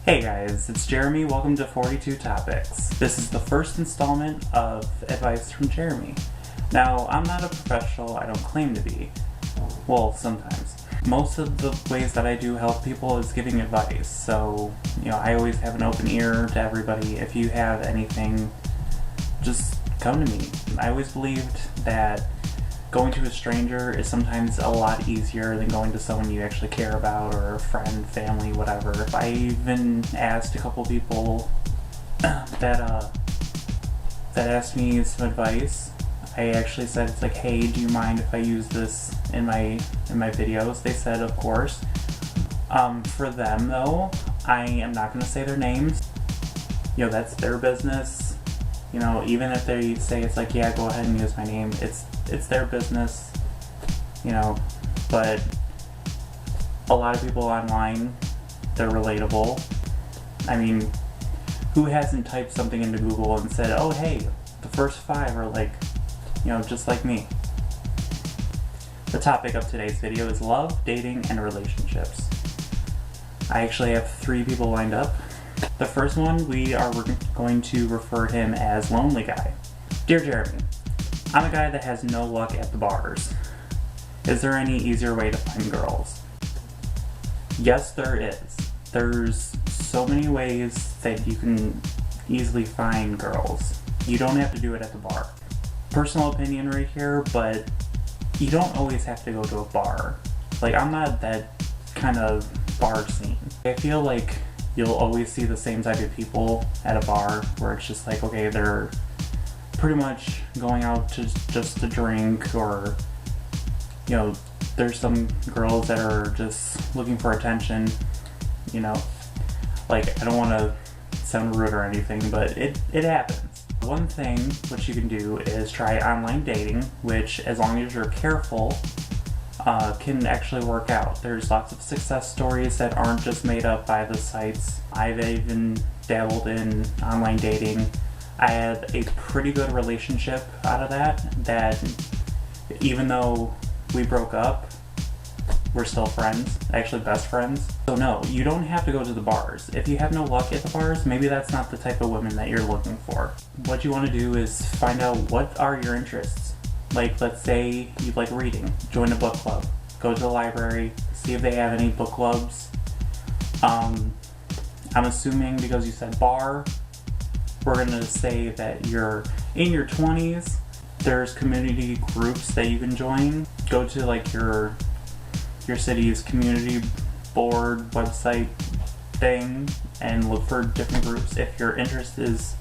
Hey guys, it's Jeremy. Welcome to 42 Topics. This is the first installment of advice from Jeremy. Now, I'm not a professional, I don't claim to be. Well, sometimes. Most of the ways that I do help people is giving advice, so, I always have an open ear to everybody. If you have anything, just come to me. I always believed that going to a stranger is sometimes a lot easier than going to someone you actually care about, or a friend, family, whatever. I even asked a couple people that asked me some advice. I actually said, it's like, hey, do you mind if I use this in my videos? They said, of course. For them though, I am not going to say their names. That's their business. Even if they say it's like, yeah, go ahead and use my name, it's their business, but a lot of people online, they're relatable. I mean, who hasn't typed something into Google and said, oh hey, the first 5 are like, just like me. The topic of today's video is love, dating, and relationships. I actually have 3 people lined up. The first one, we're going to refer him as Lonely Guy. Dear Jeremy, I'm a guy that has no luck at the bars. Is there any easier way to find girls? Yes, there is. There's so many ways that you can easily find girls. You don't have to do it at the bar. Personal opinion right here, but you don't always have to go to a bar. Like, I'm not that kind of bar scene. I feel like you'll always see the same type of people at a bar where it's just like, okay, they're pretty much going out to just to drink, or there's some girls that are just looking for attention. Like, I don't want to sound rude or anything, but it happens. One thing which you can do is try online dating, which, as long as you're careful, can actually work out. There's lots of success stories that aren't just made up by the sites. I've even dabbled in online dating. I had a pretty good relationship out of that even though we broke up, we're still friends, actually best friends. So no, you don't have to go to the bars. If you have no luck at the bars, maybe that's not the type of women that you're looking for. What you want to do is find out what are your interests. Like, let's say you like reading, join a book club. Go to the library, see if they have any book clubs. I'm assuming, because you said bar, we're going to say that you're in your 20s. There's community groups that you can join. Go to like your city's community board website thing and look for different groups. If your interest is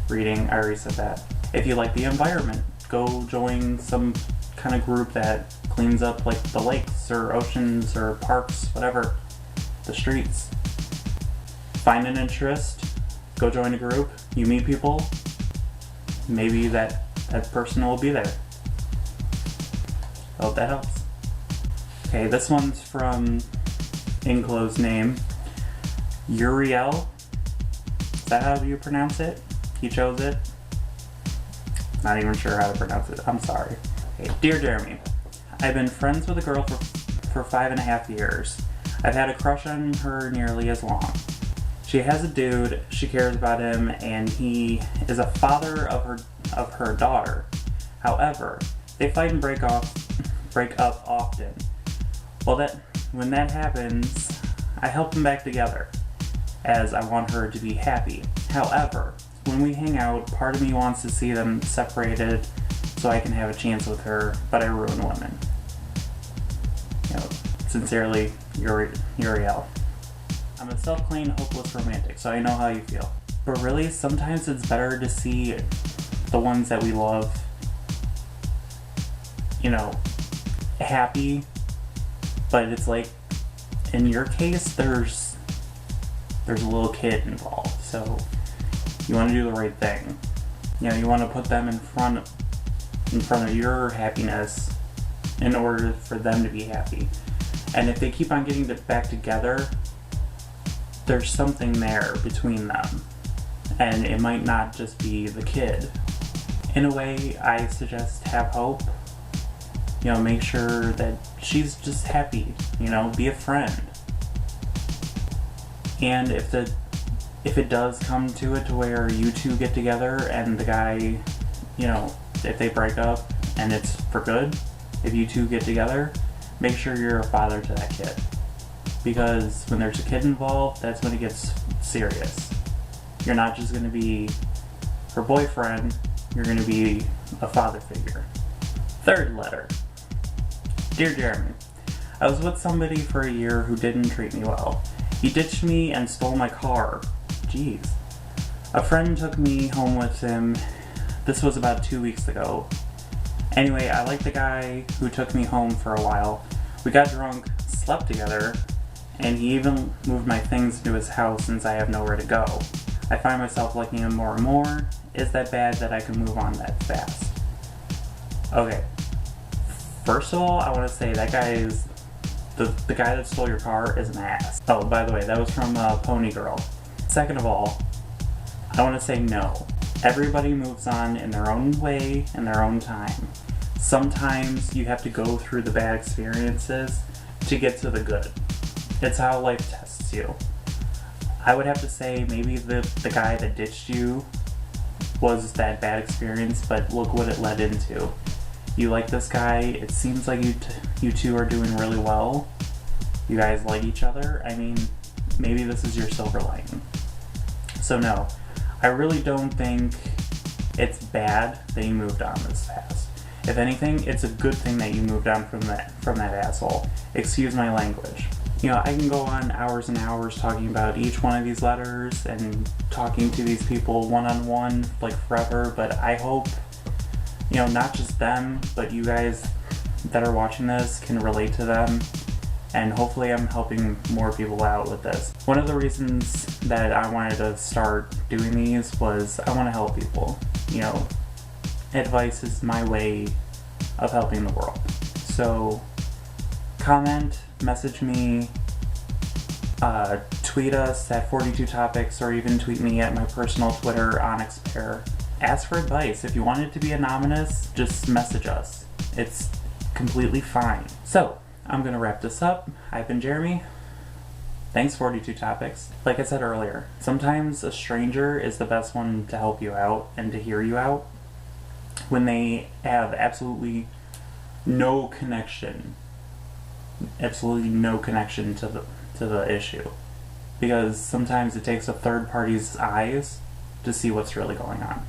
reading, I already said that. If you like the environment, go join some kind of group that cleans up like the lakes or oceans or parks, whatever, the streets. Find an interest, go join a group, you meet people, maybe that person will be there. I hope that helps. Okay, this one's from enclosed name, Uriel. Is that how you pronounce it? He chose it? Not even sure how to pronounce it. I'm sorry. Okay, Dear Jeremy, I've been friends with a girl for 5.5 years. I've had a crush on her nearly as long. She has a dude, she cares about him, and he is a father of her daughter. However, they fight and break up often. Well, when that happens, I help them back together, as I want her to be happy. However, when we hang out, part of me wants to see them separated so I can have a chance with her, but I ruin women. Sincerely, Uriel. I'm a self-claimed hopeless romantic, so I know how you feel. But really, sometimes it's better to see the ones that we love, happy. But it's like, in your case, there's a little kid involved, so you want to do the right thing. You want to put them in front of your happiness in order for them to be happy. And if they keep on getting back together, there's something there between them, and it might not just be the kid. In a way, I suggest have hope. Make sure that she's just happy, be a friend. And if the if it does come to it to where you two get together and the guy, you know, if they break up and it's for good, if you two get together, make sure you're a father to that kid. Because when there's a kid involved, that's when it gets serious. You're not just going to be her boyfriend, you're going to be a father figure. Third letter. Dear Jeremy, I was with somebody for a year who didn't treat me well. He ditched me and stole my car. Jeez. A friend took me home with him. This was about 2 weeks ago. Anyway, I liked the guy who took me home for a while. We got drunk, slept together, and he even moved my things into his house since I have nowhere to go. I find myself liking him more and more. Is that bad that I can move on that fast? Okay. First of all, I want to say that guy is... The guy that stole your car is an ass. Oh, by the way, that was from Pony Girl. Second of all, I want to say no. Everybody moves on in their own way, in their own time. Sometimes you have to go through the bad experiences to get to the good. It's how life tests you. I would have to say maybe the guy that ditched you was that bad experience, but look what it led into. You like this guy, it seems like you two are doing really well. You guys like each other. I mean, maybe this is your silver lining. So no, I really don't think it's bad that you moved on this fast. If anything, it's a good thing that you moved on from that asshole. Excuse my language. You know, I can go on hours and hours talking about each one of these letters and talking to these people one-on-one like forever, but I hope, you know, not just them, but you guys that are watching this can relate to them, and hopefully I'm helping more people out with this. One of the reasons that I wanted to start doing these was I want to help people. You know, advice is my way of helping the world. So comment, message me, tweet us at 42 Topics, or even tweet me at my personal Twitter, OnyxPear. Ask for advice. If you want it to be anonymous, just message us. It's completely fine. So, I'm going to wrap this up. I've been Jeremy. Thanks, 42 Topics. Like I said earlier, sometimes a stranger is the best one to help you out and to hear you out when they have absolutely no connection to the issue. Because sometimes it takes a third party's eyes to see what's really going on.